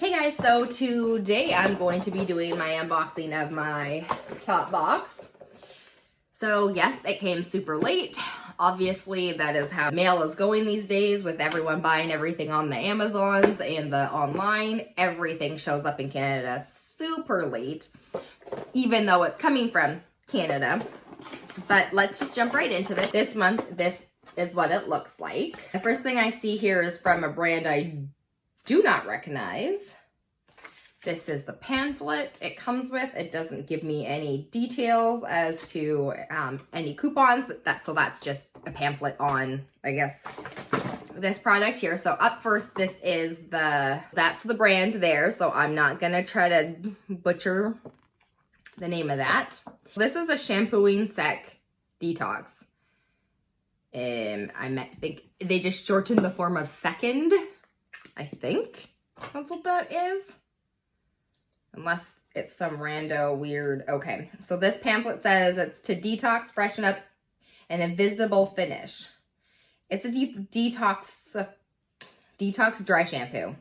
Hey guys, so today I'm going to be doing my unboxing of my top box. So yes, it came super late. Obviously, that is how mail is going these days with everyone buying everything on the Amazons and the online. Everything shows up in Canada super late, even though it's coming from Canada. But let's just jump right into this. This month, this is what it looks like. The first thing I see here is from a brand I do not recognize. This is the pamphlet it comes with. It doesn't give me any details as to any coupons, but that's just a pamphlet on, I guess, this product here. So up first, this is that's the brand there. So I'm not gonna try to butcher the name of that. This is a shampooing sec detox. I think they just shortened the form of second. I think that's what that is. Unless it's some rando weird. Okay, so this pamphlet says it's to detox, freshen up, and invisible finish. It's a detox dry shampoo.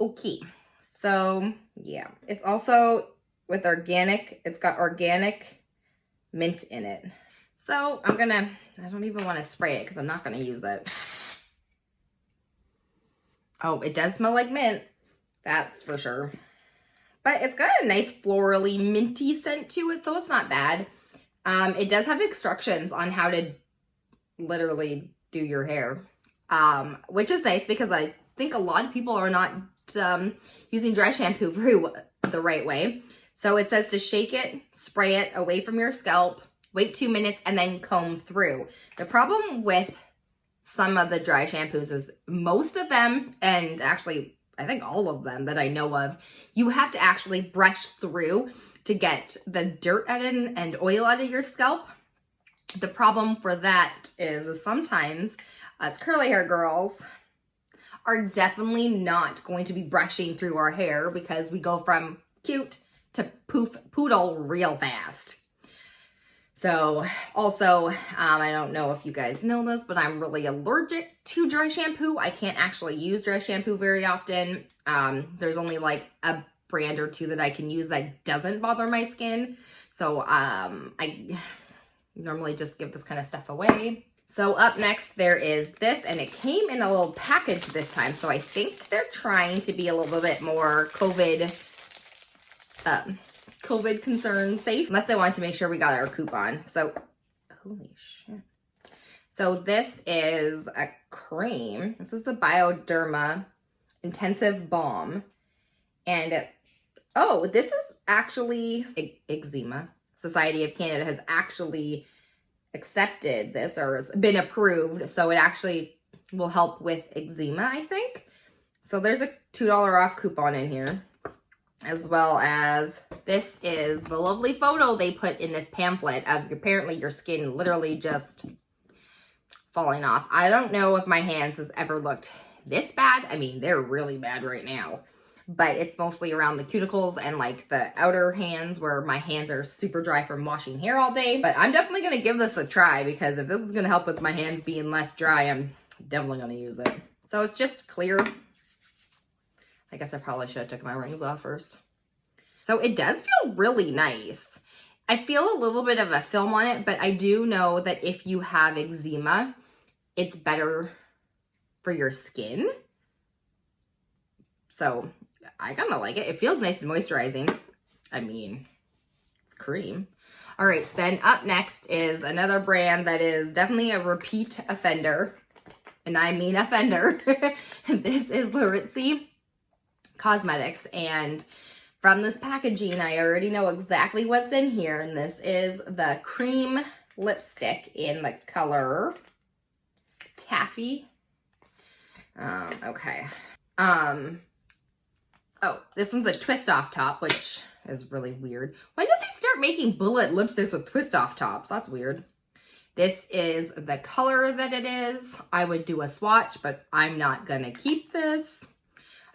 Okay, so yeah. It's also with organic. It's got organic mint in it. So I don't even want to spray it because I'm not going to use it. Oh, it does smell like mint. That's for sure. But it's got a nice florally minty scent to it, so it's not bad. It does have instructions on how to literally do your hair, which is nice because I think a lot of people are not using dry shampoo the right way. So it says to shake it, spray it away from your scalp, wait 2 minutes, and then comb through. The problem with some of the dry shampoos is most of them, and actually I think all of them that I know of, you have to actually brush through to get the dirt out of and oil out of your scalp. The problem for that is sometimes us curly hair girls are definitely not going to be brushing through our hair because we go from cute to poodle real fast. So also, I don't know if you guys know this, but I'm really allergic to dry shampoo. I can't actually use dry shampoo very often. There's only like a brand or two that I can use that doesn't bother my skin. So I normally just give this kind of stuff away. So up next, there is this, and it came in a little package this time. So I think they're trying to be a little bit more COVID concern safe, unless they wanted to make sure we got our coupon. So, holy shit. So this is a cream. This is the Bioderma Intensive Balm. And, oh, this is actually Eczema. Society of Canada has actually accepted this, or it's been approved. So it actually will help with eczema, I think. So there's a $2 off coupon in here. As well as this is the lovely photo they put in this pamphlet of apparently your skin literally just falling off. I don't know if my hands has ever looked this bad. I mean, they're really bad right now. But it's mostly around the cuticles and like the outer hands where my hands are super dry from washing hair all day. But I'm definitely going to give this a try because if this is going to help with my hands being less dry, I'm definitely going to use it. So it's just clear. I guess I probably should have took my rings off first. So it does feel really nice. I feel a little bit of a film on it, but I do know that if you have eczema, it's better for your skin. So I kind of like it. It feels nice and moisturizing. I mean, it's cream. All right, then up next is another brand that is definitely a repeat offender. And I mean offender. This is Ritzy Cosmetics, and from this packaging, I already know exactly what's in here, and this is the cream lipstick in the color Taffy. Okay. Oh, this one's a twist off top, which is really weird. When did they start making bullet lipsticks with twist off tops? That's weird. This is the color that it is. I would do a swatch, but I'm not gonna keep this.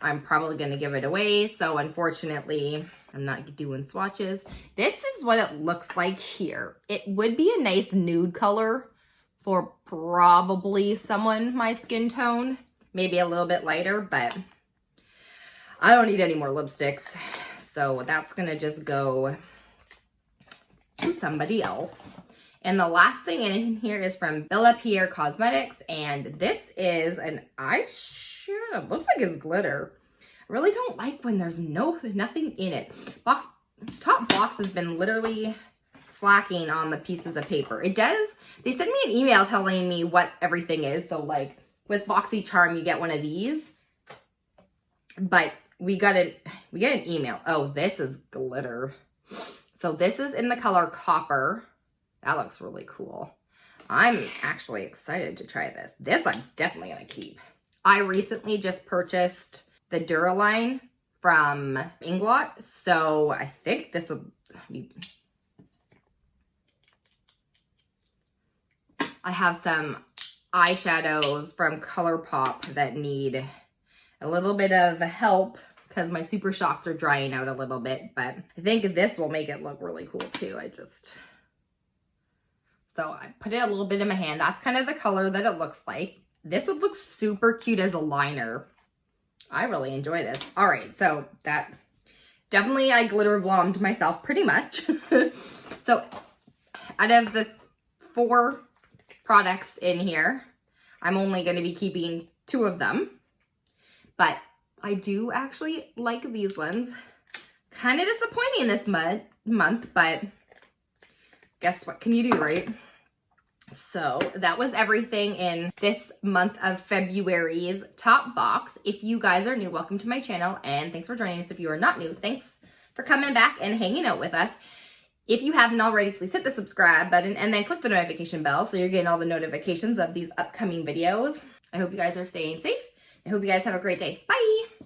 I'm probably going to give it away. So unfortunately, I'm not doing swatches. This is what it looks like here. It would be a nice nude color for probably someone my skin tone. Maybe a little bit lighter, but I don't need any more lipsticks. So that's going to just go to somebody else. And the last thing in here is from Ritzy Cosmetics. And this is an eyeshadow. It looks like it's glitter. I really don't like when there's nothing in it. Top box has been literally slacking on the pieces of paper. It does. They sent me an email telling me what everything is. So like with BoxyCharm, you get one of these. But we get an email. Oh, this is glitter. So this is in the color Copper. That looks really cool. I'm actually excited to try this. This I'm definitely going to keep. I recently just purchased the Duraline from Inglot. So I think this will be... I have some eyeshadows from ColourPop that need a little bit of help because my Super Shocks are drying out a little bit, but I think this will make it look really cool too. So I put it a little bit in my hand. That's kind of the color that it looks like. This would look super cute as a liner. I really enjoy this. All right, so that definitely I glitter bombed myself pretty much. So out of the 4 products in here, I'm only going to be keeping 2 of them. But I do actually like these ones. Kind of disappointing this month, but guess what can you do, right? So that was everything in this month of February's top box. If you guys are new, welcome to my channel, and thanks for joining us. If you are not new, thanks for coming back and hanging out with us. If you haven't already, please hit the subscribe button and then click the notification bell so you're getting all the notifications of these upcoming videos. I hope you guys are staying safe. I hope you guys have a great day. Bye!